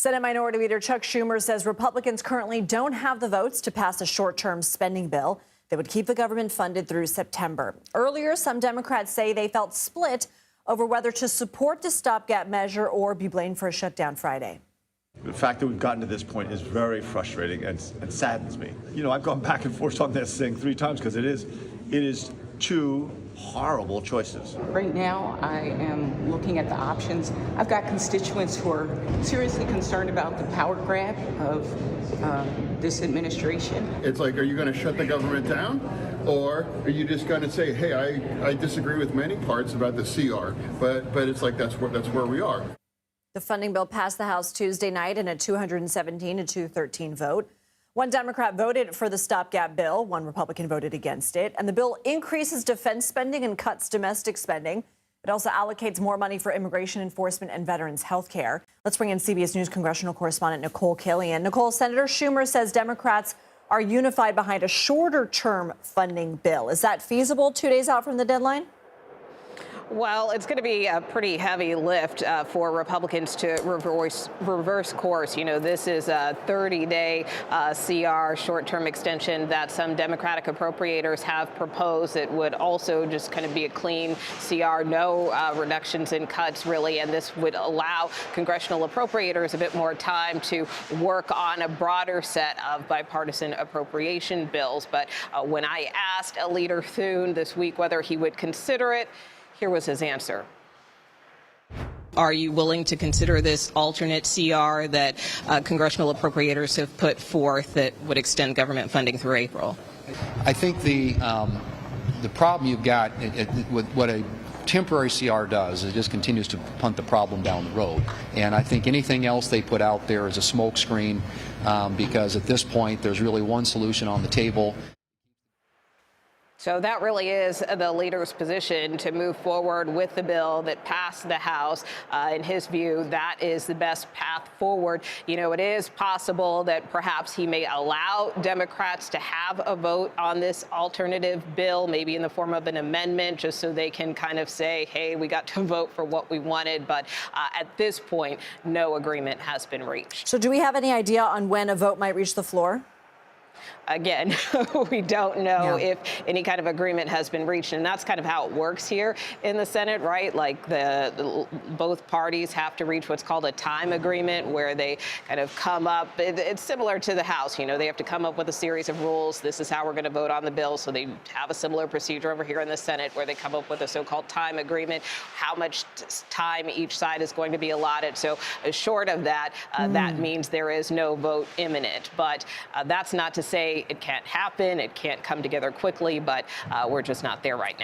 Senate Minority Leader Chuck Schumer says Republicans currently don't have the votes to pass a short-term spending bill that would keep the government funded through September. Earlier, some Democrats say they felt split over whether to support the stopgap measure or be blamed for a shutdown Friday. The fact that we've gotten to this point is very frustrating and saddens me. You know, I've gone back and forth on this thing 3 times because it is 2 horrible choices. Right now, I am looking at the options. I've got constituents who are seriously concerned about the power grab of this administration. It's like, are you going to shut the government down? Or are you just going to say, hey, I disagree with many parts about the CR, but it's like that's where we are. The funding bill passed the House Tuesday night in a 217 to 213 vote. One Democrat voted for the stopgap bill. One Republican voted against it. And the bill increases defense spending and cuts domestic spending. It also allocates more money for immigration enforcement and veterans health care. Let's bring in CBS News congressional correspondent Nikole Killion. Nikole, Senator Schumer says Democrats are unified behind a shorter-term funding bill. Is that feasible 2 days out from the deadline? Well, it's going to be a pretty heavy lift for Republicans to reverse course. You know, this is a 30-day CR, short-term extension that some Democratic appropriators have proposed. It would also just kind of be a clean CR, no reductions in cuts, really. And this would allow congressional appropriators a bit more time to work on a broader set of bipartisan appropriation bills. But when I asked Leader Thune this week whether he would consider it, here was his answer. Are you willing to consider this alternate CR that congressional appropriators have put forth that would extend government funding through April? I think the problem you've got with what a temporary CR does is it just continues to punt the problem down the road. And I think anything else they put out there is a smokescreen because at this point there's really one solution on the table. So that really is the leader's position, to move forward with the bill that passed the House. In his view, that is the best path forward. You know, it is possible that perhaps he may allow Democrats to have a vote on this alternative bill, maybe in the form of an amendment, just so they can kind of say, hey, we got to vote for what we wanted. But at this point, no agreement has been reached. So do we have any idea on when a vote might reach the floor? Again, we don't know if any kind of agreement has been reached, and that's kind of how it works here in the Senate, right? Like both parties have to reach what's called a time agreement, where they kind of come up. It's similar to the House, you know, they have to come up with a series of rules. This is how we're going to vote on the bill. So they have a similar procedure over here in the Senate, where they come up with a so-called time agreement, how much time each side is going to be allotted. So short of that, that means there is no vote imminent. But that's not to say it can't happen, it can't come together quickly, but we're just not there right now.